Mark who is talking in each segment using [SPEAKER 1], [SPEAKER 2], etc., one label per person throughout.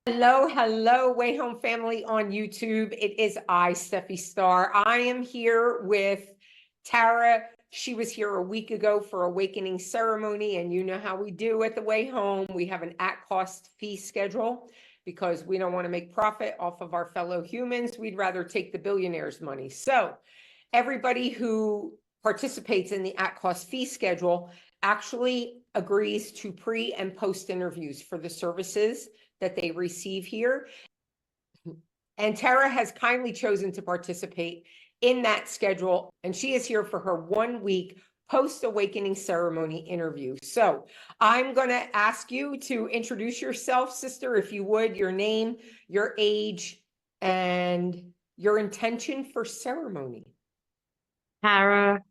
[SPEAKER 1] Hello, hello, Way Home family on YouTube. It is I, Steffi Star. I am here with Tara. She was here a week ago for Awakening Ceremony, and you know how we do at the Way Home. We have an at-cost fee schedule because we don't want to make profit off of our fellow humans. We'd rather take the billionaires' money. So everybody who participates in the at-cost fee schedule actually agrees to pre- and post interviews for the services that they receive here. And Tara has kindly chosen to participate in that schedule, and she is here for her 1 week post-awakening ceremony interview. So I'm going to ask you to introduce yourself, sister, if you would, your name, your age, and your intention for ceremony.
[SPEAKER 2] Tara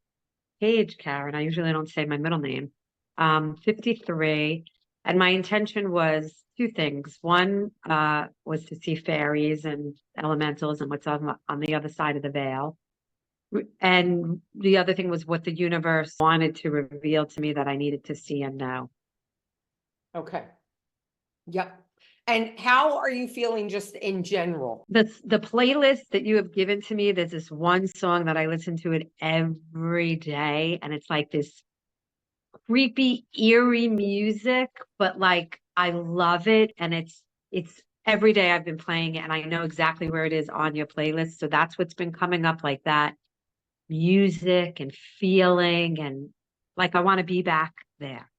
[SPEAKER 2] Page Karen. I usually don't say my middle name. 53, and my intention was two things. One was to see fairies and elementals and what's on the other side of the veil. And the other thing was what the universe wanted to reveal to me that I needed to see and know.
[SPEAKER 1] Okay. Yep. And how are you feeling just in general?
[SPEAKER 2] The playlist that you have given to me, there's this one song that I listen to it every day, and it's like this creepy, eerie music, but like I love it, and it's every day I've been playing it, and I know exactly where it is on your playlist. So that's what's been coming up, like that music and feeling, and like I want to be back there.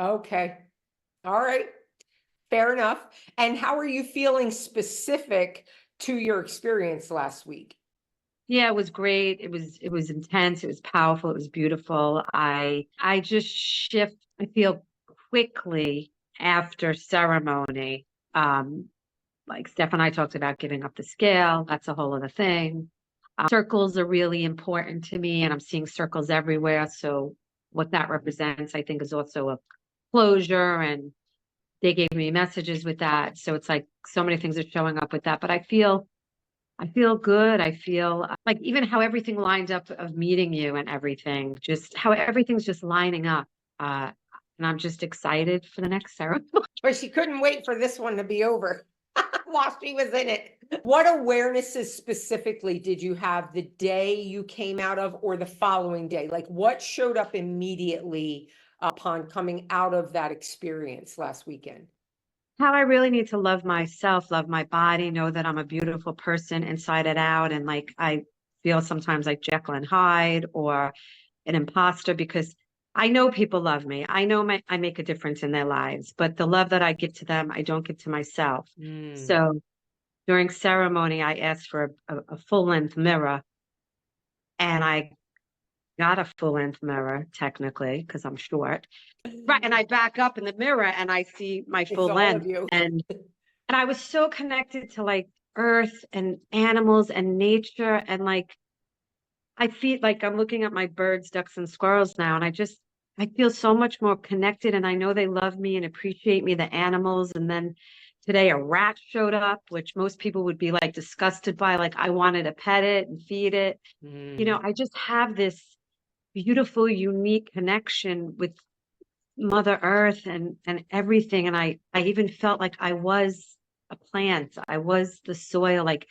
[SPEAKER 1] Okay. All right. Fair enough. And how are you feeling specific to your experience last week?
[SPEAKER 2] Yeah, it was great. It was intense. It was powerful. It was beautiful. I just shift. I feel quickly after ceremony. Like Steph and I talked about giving up the scale. That's a whole other thing. Circles are really important to me, and I'm seeing circles everywhere. So what that represents, I think, is also a closure, and they gave me messages with that. So it's like so many things are showing up with that. But I feel good. I feel like even how everything lined up of meeting you and everything, just how everything's just lining up. And I'm just excited for the next ceremony.
[SPEAKER 1] But she couldn't wait for this one to be over while she was in it. What awarenesses specifically did you have the day you came out of or the following day? Like what showed up immediately upon coming out of that experience last weekend?
[SPEAKER 2] How I really need to love myself, love my body, know that I'm a beautiful person inside and out. And like I feel sometimes like Jekyll and Hyde or an imposter because I know people love me. I know I make a difference in their lives, but the love that I give to them, I don't give to myself. So during ceremony, I asked for a full-length mirror, and I got a full-length mirror technically because I'm short. Right. And I back up in the mirror and I see my full length. And I was so connected to like earth and animals and nature. And like I feel like I'm looking at my birds, ducks, and squirrels now. And I feel so much more connected. And I know they love me and appreciate me, the animals. And then today a rat showed up, which most people would be like disgusted by. Like I wanted to pet it and feed it. You know, I just have this beautiful, unique connection with Mother Earth and everything. And I even felt like I was a plant. I was the soil. Like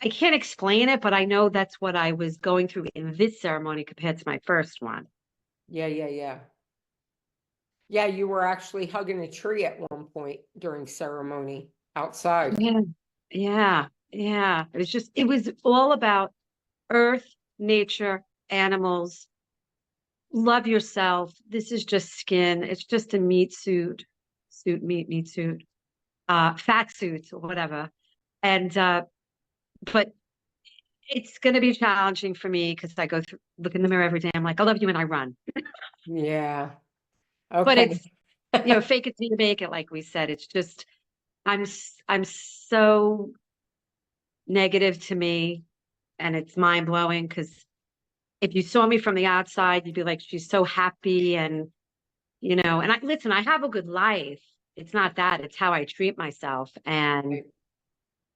[SPEAKER 2] I can't explain it, but I know that's what I was going through in this ceremony compared to my first one.
[SPEAKER 1] Yeah. Yeah, you were actually hugging a tree at one point during ceremony outside.
[SPEAKER 2] Yeah. It was all about earth, nature, animals. Love yourself. This is just skin. It's just a meat suit, meat suit, fat suit or whatever. And but it's going to be challenging for me because I look in the mirror every day. I'm like, I love you, and I run.
[SPEAKER 1] Yeah.
[SPEAKER 2] But
[SPEAKER 1] Okay.
[SPEAKER 2] it's fake it till you make it, like we said. It's just I'm so negative to me, and it's mind blowing because if you saw me from the outside, you'd be like, she's so happy, and and listen, I have a good life. It's not that, it's how I treat myself. And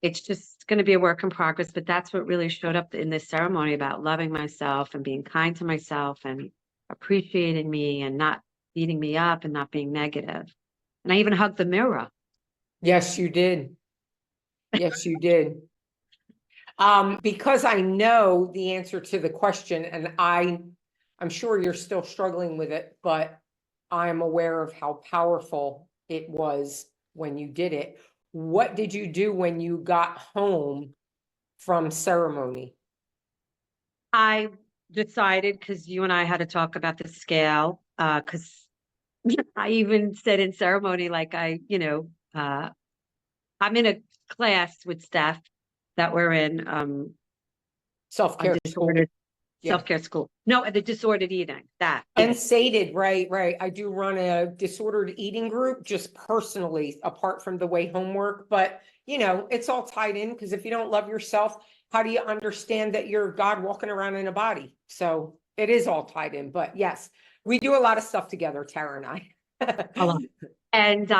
[SPEAKER 2] it's just going to be a work in progress, but that's what really showed up in this ceremony about loving myself and being kind to myself and appreciating me and not beating me up and not being negative. And I even hugged the mirror.
[SPEAKER 1] Yes, you did. Yes, you did. Because I know the answer to the question, and I'm sure you're still struggling with it, but I'm aware of how powerful it was when you did it. What did you do when you got home from ceremony?
[SPEAKER 2] I decided, because you and I had to talk about the scale, because I even said in ceremony, like I'm in a class with Steph that we're in on
[SPEAKER 1] Self-care school.
[SPEAKER 2] disordered
[SPEAKER 1] Yeah.
[SPEAKER 2] self-care school. No, the disordered eating, that.
[SPEAKER 1] Unsated, right, right. I do run a disordered eating group just personally, apart from the way homework, but it's all tied in because if you don't love yourself, how do you understand that you're God walking around in a body? So it is all tied in, but yes, we do a lot of stuff together, Tara and I.
[SPEAKER 2] A lot. And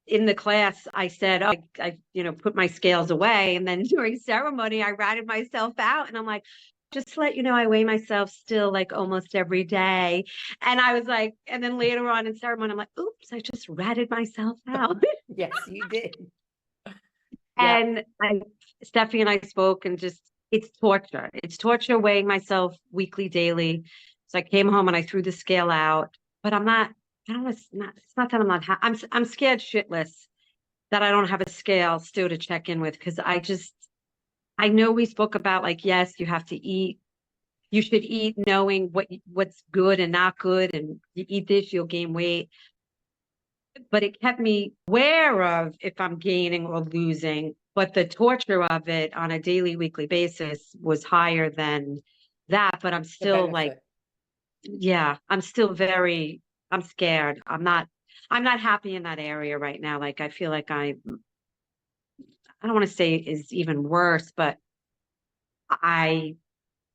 [SPEAKER 2] in the class, I said, oh, I put my scales away. And then during ceremony, I ratted myself out. And I'm like, just to let you know, I weigh myself still like almost every day. And I was like, and then later on in ceremony, I'm like, oops, I just ratted myself out.
[SPEAKER 1] Yes, you did. Yeah,
[SPEAKER 2] And Stephanie and I spoke, and just, it's torture. It's torture weighing myself weekly, daily. So I came home and I threw the scale out, but I'm not, I don't, it's not that I'm not, I'm scared shitless that I don't have a scale still to check in with. Cause I know we spoke about, like, yes, you have to eat, you should eat knowing what's good and not good. And you eat this, you'll gain weight. But it kept me aware of if I'm gaining or losing. But the torture of it on a daily, weekly basis was higher than that. But I'm
[SPEAKER 1] the
[SPEAKER 2] still like,
[SPEAKER 1] benefit.
[SPEAKER 2] yeah, I'm scared. I'm not happy in that area right now. Like, I feel like I don't want to say is even worse, but I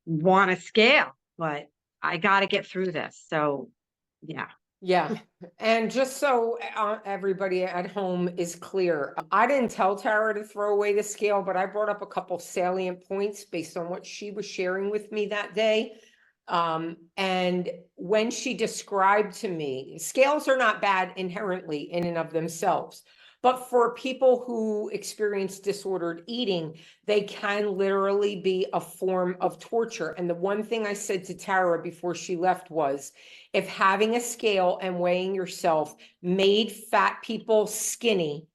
[SPEAKER 2] want to scale, but I got to get through this. So, yeah.
[SPEAKER 1] Yeah. And just so everybody at home is clear, I didn't tell Tara to throw away the scale, but I brought up a couple salient points based on what she was sharing with me that day. And when she described to me, scales are not bad inherently in and of themselves. But for people who experience disordered eating, they can literally be a form of torture. And the one thing I said to Tara before she left was, if having a scale and weighing yourself made fat people skinny,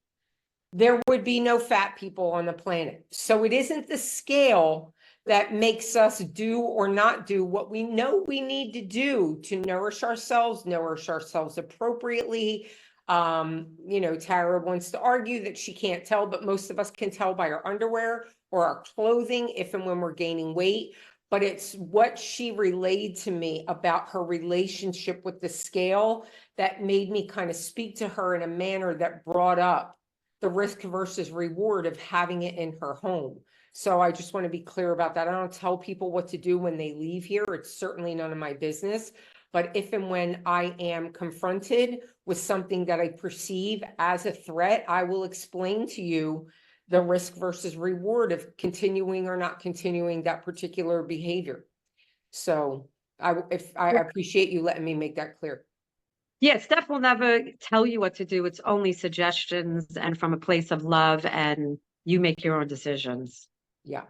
[SPEAKER 1] there would be no fat people on the planet. So it isn't the scale that makes us do or not do what we know we need to do to nourish ourselves appropriately. Tara wants to argue that she can't tell, but most of us can tell by our underwear or our clothing if and when we're gaining weight. But it's what she relayed to me about her relationship with the scale that made me kind of speak to her in a manner that brought up the risk versus reward of having it in her home. So I just want to be clear about that. I don't tell people what to do when they leave here. It's certainly none of my business. But if and when I am confronted with something that I perceive as a threat, I will explain to you the risk versus reward of continuing or not continuing that particular behavior. So I appreciate you letting me make that clear.
[SPEAKER 2] Yeah, Steph will never tell you what to do. It's only suggestions and from a place of love, and you make your own decisions.
[SPEAKER 1] Yeah.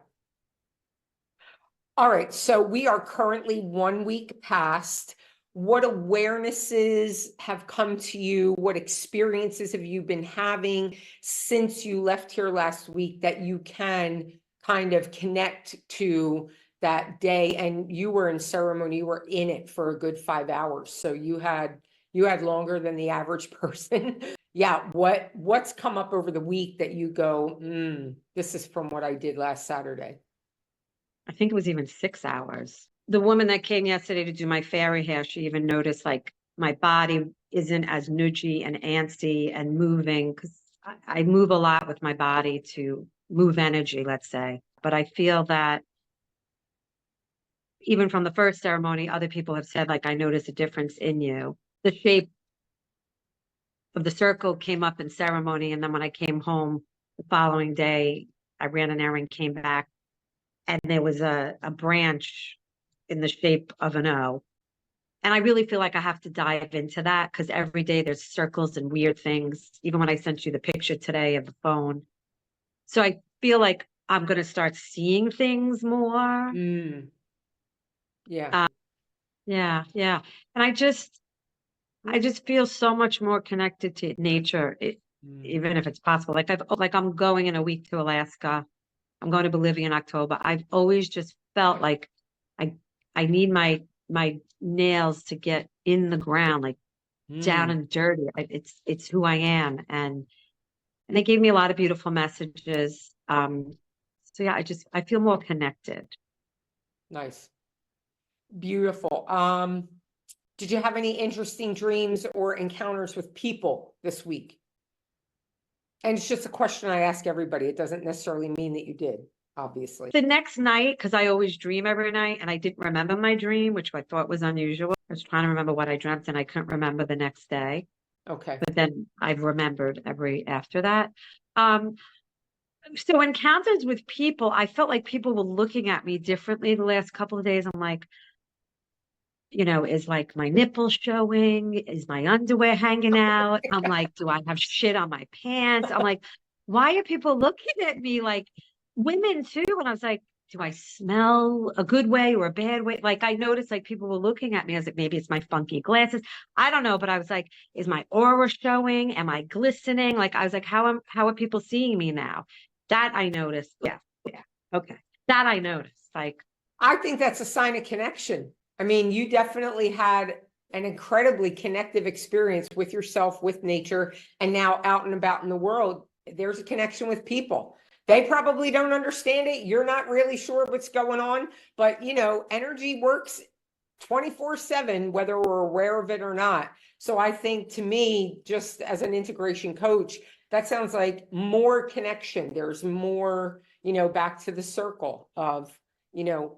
[SPEAKER 1] All right, so we are currently 1 week past. What awarenesses have come to you? What experiences have you been having since you left here last week that you can kind of connect to that day? And you were in ceremony, you were in it for a good 5 hours. So you had longer than the average person. Yeah, what's come up over the week that you go, this is from what I did last Saturday?
[SPEAKER 2] I think it was even 6 hours. The woman that came yesterday to do my fairy hair, she even noticed like my body isn't as nudgy and antsy and moving, because I move a lot with my body to move energy, let's say. But I feel that even from the first ceremony, other people have said, like, I noticed a difference in you. The shape of the circle came up in ceremony. And then when I came home the following day, I ran an errand, came back, and there was a branch in the shape of an O. And I really feel like I have to dive into that because every day there's circles and weird things, even when I sent you the picture today of the phone. So I feel like I'm going to start seeing things more.
[SPEAKER 1] Yeah.
[SPEAKER 2] Uh, yeah, yeah. And I just feel so much more connected to nature, even if it's possible. Like I'm going in a week to Alaska. I'm going to Bolivia in October. I've always just felt like I I need my nails to get in the ground, like down and dirty. It's who I am, and they gave me a lot of beautiful messages. So yeah, I feel more connected.
[SPEAKER 1] Nice. Beautiful. Did you have any interesting dreams or encounters with people this week? And it's just a question I ask everybody. It doesn't necessarily mean that you did, obviously.
[SPEAKER 2] The next night, because I always dream every night, and I didn't remember my dream, which I thought was unusual. I was trying to remember what I dreamt, and I couldn't remember the next day.
[SPEAKER 1] Okay.
[SPEAKER 2] But then I've remembered every after that. Um, so encounters with people, I felt like people were looking at me differently the last couple of days. I'm like, is like my nipple showing? Is my underwear hanging out? I'm like, do I have shit on my pants? I'm like, why are people looking at me like women too? And I was like, do I smell a good way or a bad way? Like I noticed like people were looking at me. I was like, maybe it's my funky glasses. I don't know, but I was like, is my aura showing? Am I glistening? Like I was like, how are people seeing me now? That I noticed. Yeah, yeah. Okay. That I noticed. Like
[SPEAKER 1] I think that's a sign of connection. I mean, you definitely had an incredibly connective experience with yourself, with nature, and now out and about in the world, there's a connection with people. They probably don't understand it. You're not really sure what's going on, but energy works 24/7, whether we're aware of it or not. So I think to me, just as an integration coach, that sounds like more connection. There's more, back to the circle of,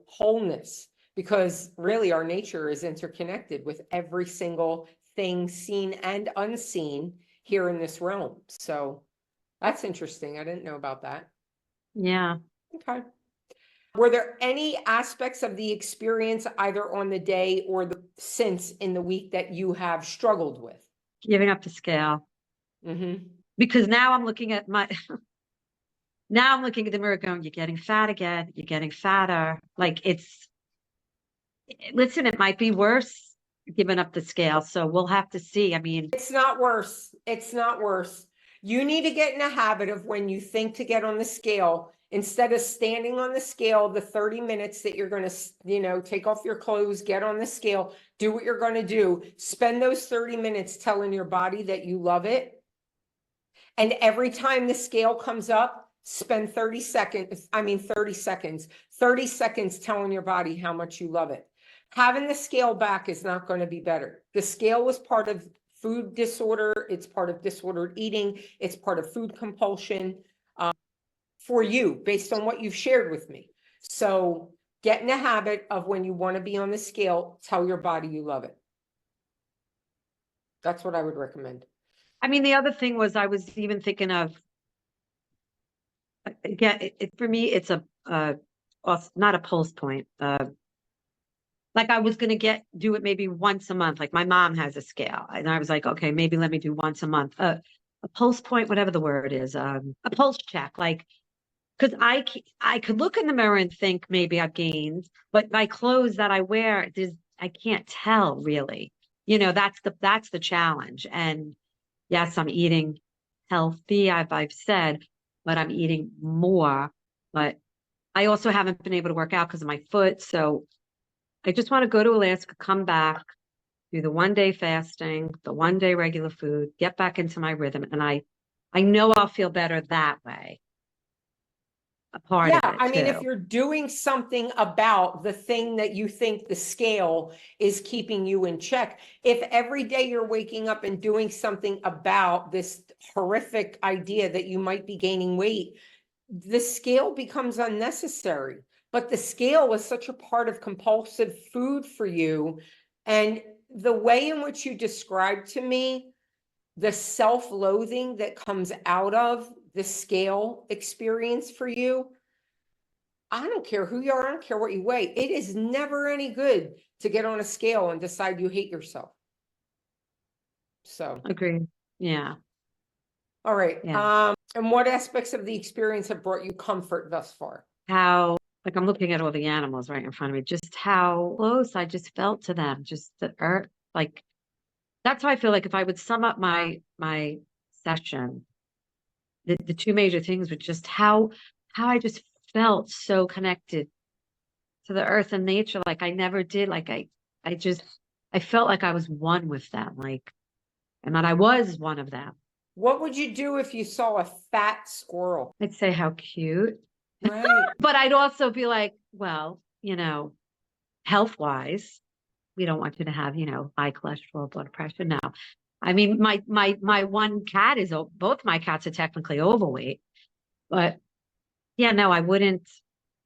[SPEAKER 1] wholeness, because really our nature is interconnected with every single thing seen and unseen here in this realm. So that's interesting. I didn't know about that.
[SPEAKER 2] yeah.
[SPEAKER 1] Okay. Were there any aspects of the experience, either on the day or since in the week, that you have struggled with?
[SPEAKER 2] Giving up the scale. Because now I'm looking at now I'm looking at the mirror going, you're getting fat again. You're getting fatter. Like listen, it might be worse giving up the scale. So we'll have to see. I mean,
[SPEAKER 1] It's not worse. It's not worse. You need to get in a habit of, when you think to get on the scale, instead of standing on the scale, the 30 minutes that you're going to, take off your clothes, get on the scale, do what you're going to do. Spend those 30 minutes telling your body that you love it. And every time the scale comes up, spend 30 seconds, 30 seconds telling your body how much you love it. Having the scale back is not going to be better. The scale was part of food disorder. It's part of disordered eating. It's part of food compulsion for you, based on what you've shared with me. So get in a habit of, when you want to be on the scale, tell your body you love it. That's what I would recommend.
[SPEAKER 2] I mean, the other thing was I was even thinking of, again, for me, it's not a pulse point. Like I was going to do it maybe once a month. Like my mom has a scale, and I was like, okay, maybe let me do once a month. A pulse point, whatever the word is, a pulse check. Like, because I could look in the mirror and think maybe I've gained, but my clothes that I wear, I can't tell really. That's the challenge. And yes, I'm eating healthy, I've said, but I'm eating more. But I also haven't been able to work out because of my foot. So I just want to go to Alaska, come back, do the 1 day fasting, the 1 day regular food, get back into my rhythm. And I know I'll feel better that way. A part
[SPEAKER 1] Yeah,
[SPEAKER 2] of it
[SPEAKER 1] I mean, if
[SPEAKER 2] too.
[SPEAKER 1] you're doing something about the thing that you think the scale is keeping you in check, if every day you're waking up and doing something about this horrific idea that you might be gaining weight, the scale becomes unnecessary. But the scale was such a part of compulsive food for you. And the way in which you described to me the self-loathing that comes out of the scale experience for you, I don't care who you are, I don't care what you weigh. It is never any good to get on a scale and decide you hate yourself. So,
[SPEAKER 2] Agreed. Yeah.
[SPEAKER 1] all right.
[SPEAKER 2] Yeah.
[SPEAKER 1] And what aspects of the experience have brought you comfort thus far?
[SPEAKER 2] How, like, I'm looking at all the animals right in front of me, just how close I just felt to them, just the earth. Like, that's how I feel like if I would sum up my session, the two major things were just how I just felt so connected to the earth and nature. Like I never did. Like I felt like I was one with them, like, and that I was one of them.
[SPEAKER 1] What would you do if you saw a fat squirrel?
[SPEAKER 2] I'd say how cute,
[SPEAKER 1] Right.
[SPEAKER 2] but I'd also be like, well, health wise, we don't want you to have, high cholesterol, blood pressure. No. I mean, my one cat both my cats are technically overweight, but yeah, no, I wouldn't,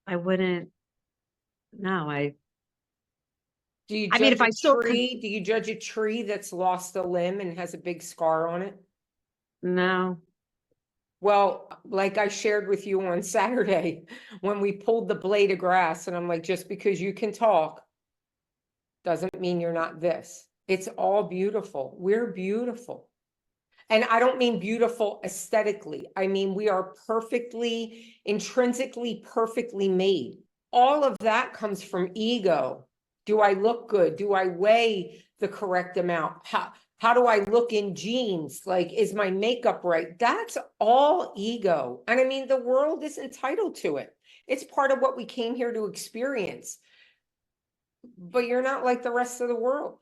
[SPEAKER 2] no,
[SPEAKER 1] Do you
[SPEAKER 2] I mean, if
[SPEAKER 1] judge a
[SPEAKER 2] I saw,
[SPEAKER 1] tree? Do you judge a tree that's lost a limb and has a big scar on it?
[SPEAKER 2] no,
[SPEAKER 1] Well, like I shared with you on Saturday when we pulled the blade of grass, and I'm like, just because you can talk doesn't mean you're not this. It's all beautiful. We're beautiful. And I don't mean beautiful aesthetically. I mean, we are intrinsically perfectly made. All of that comes from ego. Do I look good? Do I weigh the correct amount? How do I look in jeans? Like, is my makeup right? That's all ego. And I mean, the world is entitled to it. It's part of what we came here to experience. But you're not like the rest of the world.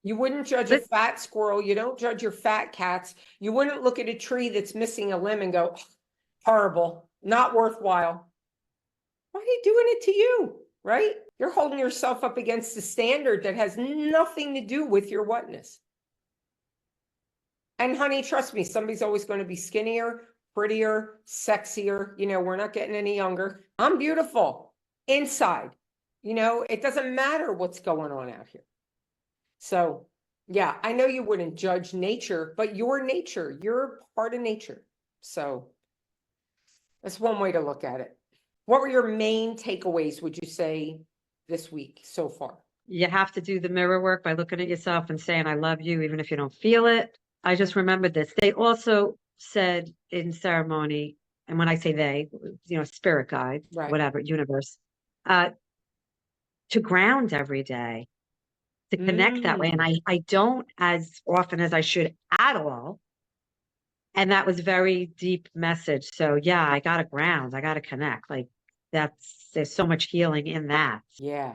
[SPEAKER 1] You wouldn't judge a
[SPEAKER 2] but
[SPEAKER 1] fat squirrel. You don't judge your fat cats. You wouldn't look at a tree that's missing a limb and go, horrible, not worthwhile. Why are you doing it to you? Right? You're holding yourself up against a standard that has nothing to do with your whatness. And honey, trust me, somebody's always going to be skinnier, prettier, sexier. We're not getting any younger. I'm beautiful inside. It doesn't matter what's going on out here. So, yeah, I know you wouldn't judge nature, but you're nature. You're part of nature. So that's one way to look at it. What were your main takeaways, would you say, this week so far?
[SPEAKER 2] you have to do the mirror work by looking at yourself and saying, I love you, even if you don't feel it. I just remembered this. They also said in ceremony, and when I say they, spirit guide,
[SPEAKER 1] Right.
[SPEAKER 2] whatever, universe, to ground every day, to connect that way. And I don't as often as I should at all. And that was very deep message. So yeah, I got to ground, I got to connect. Like there's so much healing in that.
[SPEAKER 1] Yeah.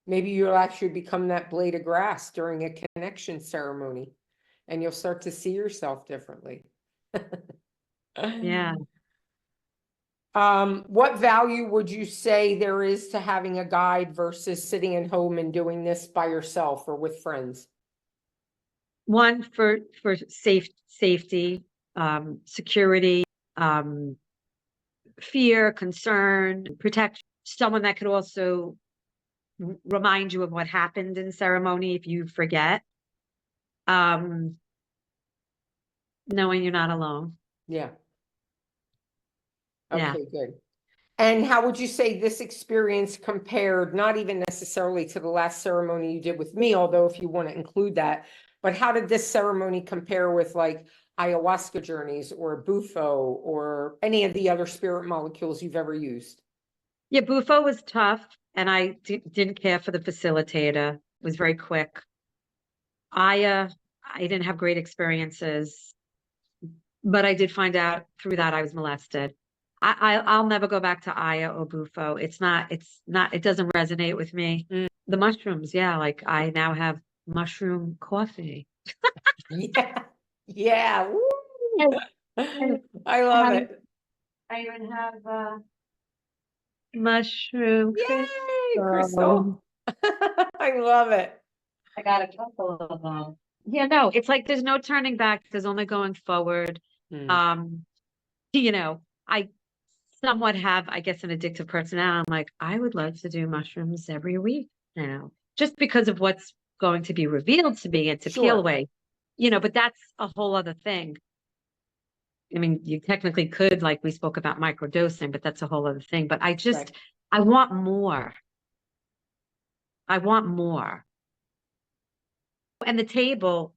[SPEAKER 1] Maybe you'll actually become that blade of grass during a connection ceremony, and you'll start to see yourself differently.
[SPEAKER 2] Yeah.
[SPEAKER 1] What value would you say there is to having a guide versus sitting at home and doing this by yourself or with friends?
[SPEAKER 2] One for safety, security, fear, concern, protection. Someone that could also remind you of what happened in ceremony if you forget. Knowing you're not alone.
[SPEAKER 1] Yeah.
[SPEAKER 2] Yeah.
[SPEAKER 1] Okay, good. And how would you say this experience compared, not even necessarily to the last ceremony you did with me, although if you want to include that, but how did this ceremony compare with like ayahuasca journeys or Bufo or any of the other spirit molecules you've ever used?
[SPEAKER 2] Yeah, Bufo was tough, and I didn't care for the facilitator. It was very quick. I didn't have great experiences, but I did find out through that I was molested. I'll never go back to Aya or Bufo. It doesn't resonate with me. The mushrooms, yeah, like I now have mushroom coffee.
[SPEAKER 1] Yeah. Yeah. Woo.
[SPEAKER 2] I
[SPEAKER 1] I love it.
[SPEAKER 2] I even have mushroom
[SPEAKER 1] Yay,
[SPEAKER 2] crystal.
[SPEAKER 1] Crystal. I love it.
[SPEAKER 2] I got a couple of them. Yeah, no, it's like there's no turning back. There's only going forward. I somewhat have, I guess, an addictive personality. I'm like, I would love to do mushrooms every week now, just because of what's going to be revealed to me and to peel
[SPEAKER 1] Sure.
[SPEAKER 2] away, but that's a whole other thing. I mean, you technically could, like we spoke about microdosing, but that's a whole other thing. But
[SPEAKER 1] Right.
[SPEAKER 2] I want more. I want more. And the table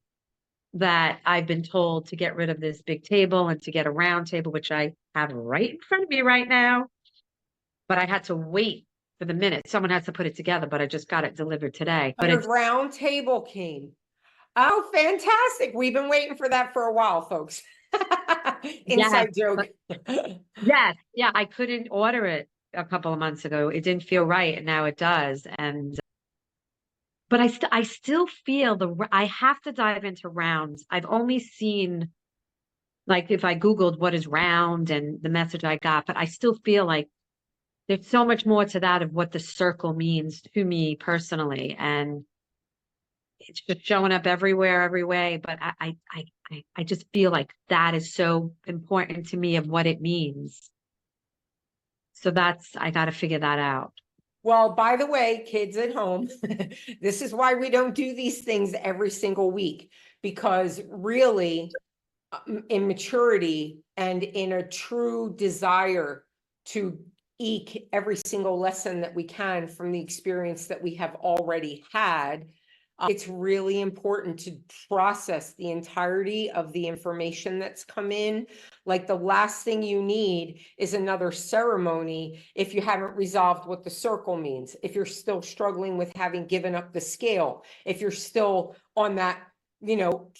[SPEAKER 2] that I've been told to get rid of this big table and to get a round table, which I have right in front of me right now, but I had to wait for the minute. Someone has to put it together, but I just got it delivered today. But
[SPEAKER 1] Your
[SPEAKER 2] it's,
[SPEAKER 1] round table came. Oh, fantastic. We've been waiting for that for a while, folks.
[SPEAKER 2] yes,
[SPEAKER 1] Inside joke.
[SPEAKER 2] yes, yeah, I couldn't order it a couple of months ago. It didn't feel right, and now it does. And but I still feel I have to dive into rounds. I've only seen, like, if I Googled what is round and the message I got, but I still feel like there's so much more to that of what the circle means to me personally. And it's just showing up everywhere, every way. But I just feel like that is so important to me of what it means. So I got to figure that out.
[SPEAKER 1] Well, by the way, kids at home, this is why we don't do these things every single week, because really, in maturity and in a true desire to eke every single lesson that we can from the experience that we have already had, it's really important to process the entirety of the information that's come in. Like, the last thing you need is another ceremony if you haven't resolved what the circle means, if you're still struggling with having given up the scale, if you're still on that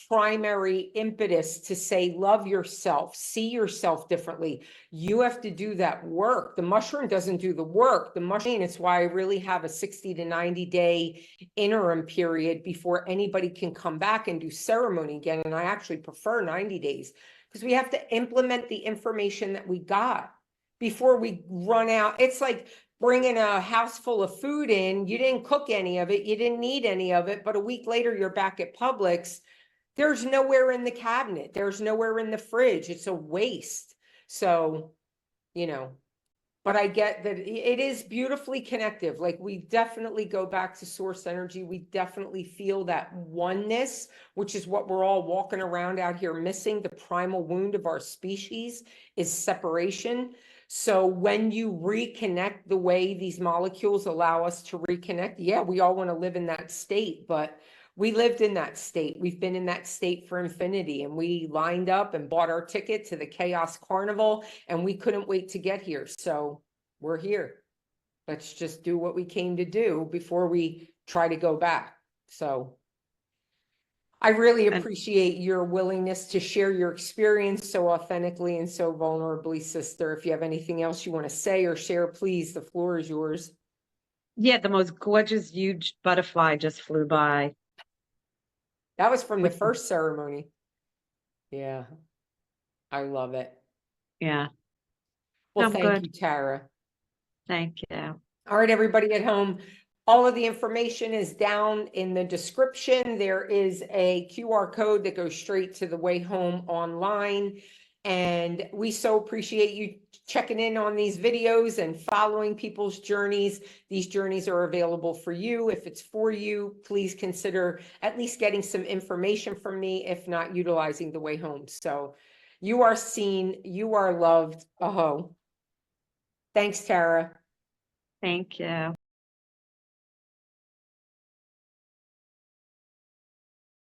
[SPEAKER 1] primary impetus to say, love yourself, see yourself differently. You have to do that work. The mushroom doesn't do the work. The mushroom, it's why I really have a 60 to 90 day interim period before anybody can come back and do ceremony again. And I actually prefer 90 days because we have to implement the information that we got before we run out. It's like bringing a house full of food in. You didn't cook any of it. You didn't need any of it. But a week later, you're back at Publix. There's nowhere in the cabinet. There's nowhere in the fridge. It's a waste. So, but I get that it is beautifully connective. Like, we definitely go back to source energy. We definitely feel that oneness, which is what we're all walking around out here missing. The primal wound of our species is separation. So when you reconnect the way these molecules allow us to reconnect, yeah, we all want to live in that state, but we lived in that state. We've been in that state for infinity, and we lined up and bought our ticket to the Chaos Carnival, and we couldn't wait to get here. So we're here. Let's just do what we came to do before we try to go back. So I really appreciate your willingness to share your experience so authentically and so vulnerably, sister. If you have anything else you want to say or share, please, the floor is yours.
[SPEAKER 2] Yeah, the most gorgeous, huge butterfly just flew by.
[SPEAKER 1] That was from the first ceremony. Yeah, I love it.
[SPEAKER 2] Yeah.
[SPEAKER 1] Well,
[SPEAKER 2] I'm
[SPEAKER 1] thank
[SPEAKER 2] good.
[SPEAKER 1] you, Tara.
[SPEAKER 2] Thank you.
[SPEAKER 1] All right, everybody at home, all of the information is down in the description. There is a QR code that goes straight to the Way Home online. And we so appreciate you checking in on these videos and following people's journeys. These journeys are available for you. If it's for you, please consider at least getting some information from me, if not utilizing the Way Home. So you are seen, you are loved. Aho. Thanks, Tara.
[SPEAKER 2] Thank you.